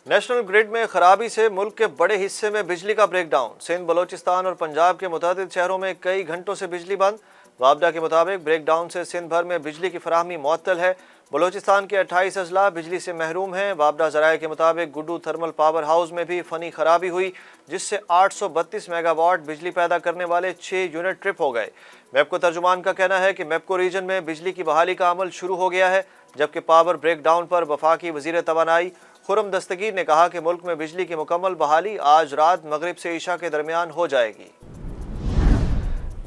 National grid में खराबी से मुल्क के बड़े हिस्से में बिजली का ब्रेकडाउन। सिंध, बलोचिस्तान और पंजाब के मुतअद्दिद शहरों में कई घंटों से बिजली बंद। वाबडा के मुताबिक ब्रेकडाउन से सिंध भर में बिजली की फराहमी मुअत्तल है। बलोचिस्तान के 28 अजला बिजली से महरूम हैं। वाबडा ज़राए के मुताबिक गुड्डू थर्मल पावर हाउस में भी फनी खराबी हुई, जिससे 832 मेगावाट बिजली पैदा करने वाले 6 यूनिट ट्रिप हो गए। मेपको तर्जुमान का कहना है कि मेपको रीजन में बिजली की बहाली का अमल शुरू हो गया है, जबकि पावर ब्रेकडाउन पर वफाकी वज़ीर तवानाई खुर्रम दस्तगीर ने कहा कि मुल्क में बिजली की मुकम्मल बहाली आज रात मगरिब से ईशा के दरमियान हो जाएगी।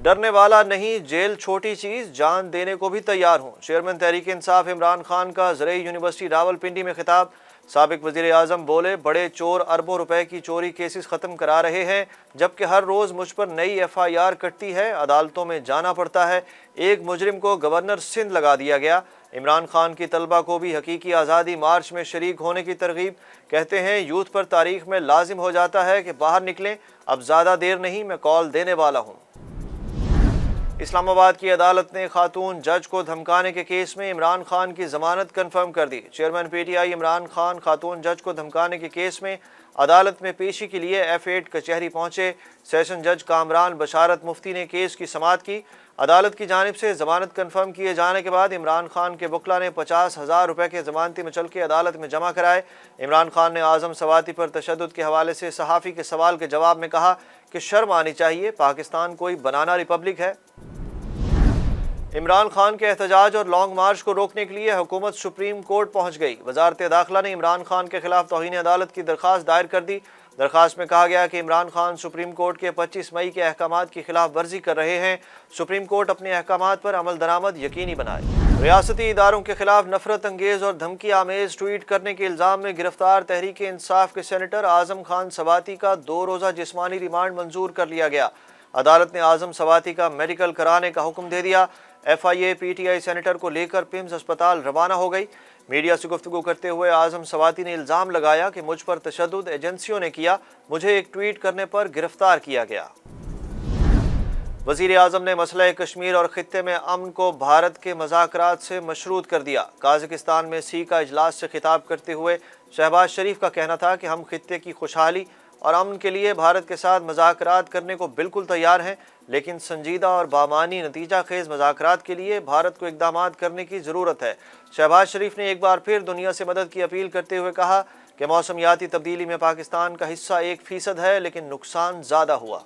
डरने वाला नहीं, जेल छोटी चीज़, जान देने को भी तैयार हूँ। चेयरमैन तहरीक इंसाफ इमरान खान का ज़रई यूनिवर्सिटी रावलपिंडी में खिताब। साबिक वज़ीर आज़म बोले, बड़े चोर अरबों रुपए की चोरी केसेस ख़त्म करा रहे हैं, जबकि हर रोज़ मुझ पर नई FIR कटती है, अदालतों में जाना पड़ता है। एक मुजरिम को गवर्नर सिंध लगा दिया गया। इमरान खान की तलबा को भी हकीकी आज़ादी मार्च में शरीक होने की तरगीब। कहते हैं यूथ पर तारीख में लाजिम हो जाता है कि बाहर निकलें, अब ज़्यादा देर नहीं, मैं कॉल देने वाला हूँ। इस्लामाबाद की अदालत ने खातून जज को धमकाने के केस में इमरान खान की जमानत कंफर्म कर दी। चेयरमैन PTI इमरान खान खातून जज को धमकाने के केस में अदालत में पेशी के लिए F8 कचहरी पहुंचे। सेशन जज कामरान बशारत मुफ्ती ने केस की समाअत की। अदालत की जानिब से जमानत कंफर्म किए जाने के बाद इमरान खान के वकला ने 50,000 रुपये के जमानती मुचलके अदालत में जमा कराए। इमरान खान ने आज़म सवाती पर तशद्दुद के हवाले से सहाफ़ी के सवाल के जवाब में कहा कि शर्म आनी चाहिए, पाकिस्तान कोई बनाना रिपब्लिक है। इमरान खान के एहतजाज और लॉन्ग मार्च को रोकने के लिए हुकूमत सुप्रीम कोर्ट पहुंच गई। वजारत दाखिला ने इमरान खान के खिलाफ तौहीन अदालत की दरख्वास्त दायर कर दी। दरख्वास्त में कहा गया कि इमरान खान सुप्रीम कोर्ट के 25 मई के अहकामात की खिलाफ वर्जी कर रहे हैं। सुप्रीम कोर्ट अपने अहकामात पर अमल दरामद यकीनी बनाए। रियासती इदारों के खिलाफ नफरत अंगेज और धमकी आमेज ट्वीट करने के इल्ज़ाम में गिरफ्तार तहरीक इंसाफ के सेनेटर आज़म खान सवाती का 2 रोज़ा जिस्मानी रिमांड मंजूर कर लिया गया। अदालत ने आज़म सवाती का मेडिकल कराने का हुक्म दे दिया। FIA PTI सेनेटर को लेकर पिम्स अस्पताल रवाना हो गई। मीडिया से गुफ्तगू करते हुए आज़म सवाती ने इल्ज़ाम लगाया कि मुझ पर तशद्दुद एजेंसियों ने किया, मुझे एक ट्वीट करने पर गिरफ्तार किया गया। वज़ीर आज़म ने मसला कश्मीर और खित्ते में अमन को भारत के मज़ाकरात से मशरूत कर दिया। काज़ाकिस्तान में सी का इजलास से खिताब करते हुए शहबाज शरीफ का कहना था कि हम खित्ते की खुशहाली और अमन के लिए भारत के साथ मज़ाकरात करने को बिल्कुल तैयार हैं, लेकिन संजीदा और बामानी नतीजा खेज़ मज़ाकरात के लिए भारत को इक़दामात करने की ज़रूरत है। शहबाज शरीफ ने एक बार फिर दुनिया से मदद की अपील करते हुए कहा कि मौसमियाती तब्दीली में पाकिस्तान का हिस्सा 1% है, लेकिन नुकसान ज़्यादा हुआ।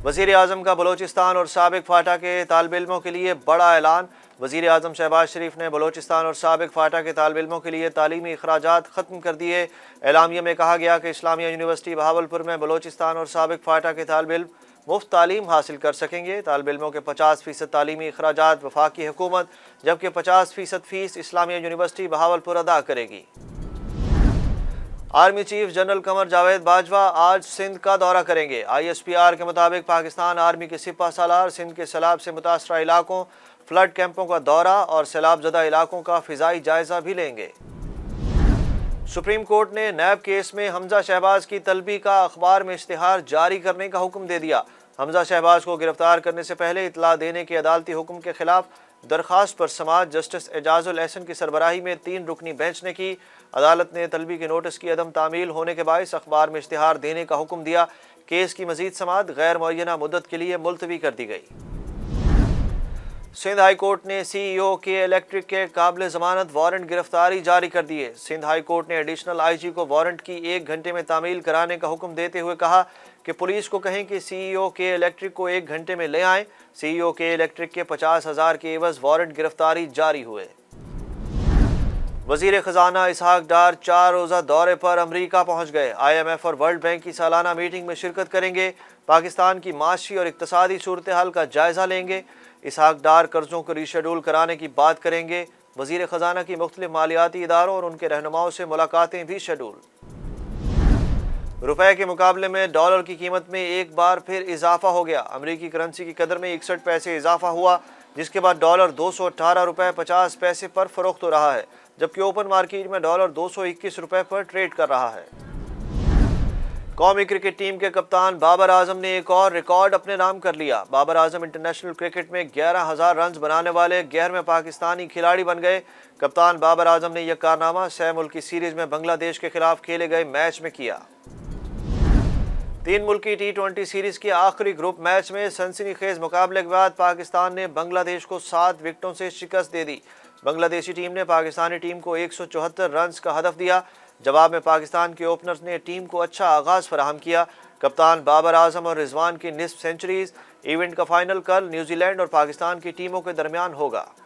वज़ीर आज़म का बलोचिस्तान और साबिक फाटा के तालिब इल्मों के लिए बड़ा ऐलान। वज़ीर आज़म शहबाज शरीफ ने बलोचिस्तान और साबिक फाटा के तालिब इल्मों के लिए तालीमी अखराजात ख़त्म कर दिए। एलामिया में कहा गया कि इस्लामिया यूनिवर्सिटी बहावलपुर में बलोचिस्तान और साबिक फाटा के तालिब इल्म मुफ्त तालीम हासिल कर सकेंगे। तालिब इल्मों के 50% तालीमी अखराजात वफाकी हुकूमत, जबकि 50% फ़ीस इस्लामिया यूनिवर्सिटी बहावलपुर अदा करेगी। Army chief general Qamar Javed Bajwa आज सिंध का दौरा करेंगे। ISPR के मुताबिक पाकिस्तान आर्मी के सिपा सालार सिंध के सैलाब से मुतासरा इलाकों, फ्लड कैंपों का दौरा और सैलाब ज़दा इलाकों का फ़िज़ाई जायज़ा भी लेंगे। सुप्रीम कोर्ट ने नैब केस में हमजा शहबाज की तलबी का अखबार में इश्तिहार जारी करने का हुक्म दे दिया। हमजा शहबाज को गिरफ्तार करने से पहले इतला देने के अदालती हुक्म के खिलाफ दरख्वास्त पर समाअत जस्टिस एजाजुल एहसन की सरबराही में 3 रुकनी बेंच ने की। अदालत ने तलबी के नोटिस की अदम तामील होने के बायस अखबार में इश्तिहार देने का हुक्म दिया। केस की मजीद समाअत गैर मुअय्यना मुद्दत के लिए मुलतवी कर दी गई। सिंध हाई कोर्ट ने CEO के इलेक्ट्रिक के काबिल ज़मानत वारंट गिरफ्तारी जारी कर दिए। सिंध हाई कोर्ट ने एडिशनल IG को वारंट की 1 घंटे में तामील कराने का हुक्म देते हुए कहा कि पुलिस को कहें कि CEO के इलेक्ट्रिक को 1 घंटे में ले आएं। CEO के इलेक्ट्रिक के 50,000 के एवज वारंट गिरफ्तारी जारी हुए। वज़ीर ख़जाना इसहाक डार 4 रोज़ा दौरे पर अमरीका पहुँच गए। IMF और वर्ल्ड बैंक की सालाना मीटिंग में शिरकत करेंगे। पाकिस्तान की माशी और इक़्तिसादी सूरत हाल का जायज़ा लेंगे। इसहाक डार कर्ज़ों को रीशेड्यूल कराने की बात करेंगे। वज़ीर ख़जाना की मुख्तलिफ मालियाती इदारों और उनके रहनुमाओं से मुलाकातें भी शेड्यूल। रुपए के मुकाबले में डॉलर की कीमत में एक बार फिर इजाफा हो गया। अमरीकी करेंसी की कदर में 61 पैसे इजाफा हुआ, जिसके बाद डॉलर 218 रुपये 50 पैसे पर फरोख्त हो रहा है, जबकि ओपन मार्केट में डॉलर 221 रुपये पर ट्रेड कर रहा है। قومی کرکٹ ٹیم کے کپتان بابر اعظم نے ایک اور ریکارڈ اپنے نام کر لیا۔ بابر اعظم انٹرنیشنل کرکٹ میں 11,000 رنز بنانے والے 11ویں پاکستانی کھلاڑی بن گئے۔ کپتان بابر اعظم نے یہ کارنامہ 6 ملکی سیریز میں بنگلہ دیش کے خلاف کھیلے گئے میچ میں کیا۔ 3 ملکی T20 سیریز کے آخری گروپ میچ میں سنسنی خیز مقابلے کے بعد پاکستان نے بنگلہ دیش کو 7 وکٹوں سے شکست دے دی۔ بنگلہ دیشی ٹیم نے پاکستانی ٹیم کو 174 رنز کا ہدف دیا۔ جواب میں پاکستان کے اوپنرز نے ٹیم کو اچھا آغاز فراہم کیا۔ کپتان بابر اعظم اور رضوان کی نصف سنچریز۔ ایونٹ کا فائنل کل نیوزی لینڈ اور پاکستان کی ٹیموں کے درمیان ہوگا۔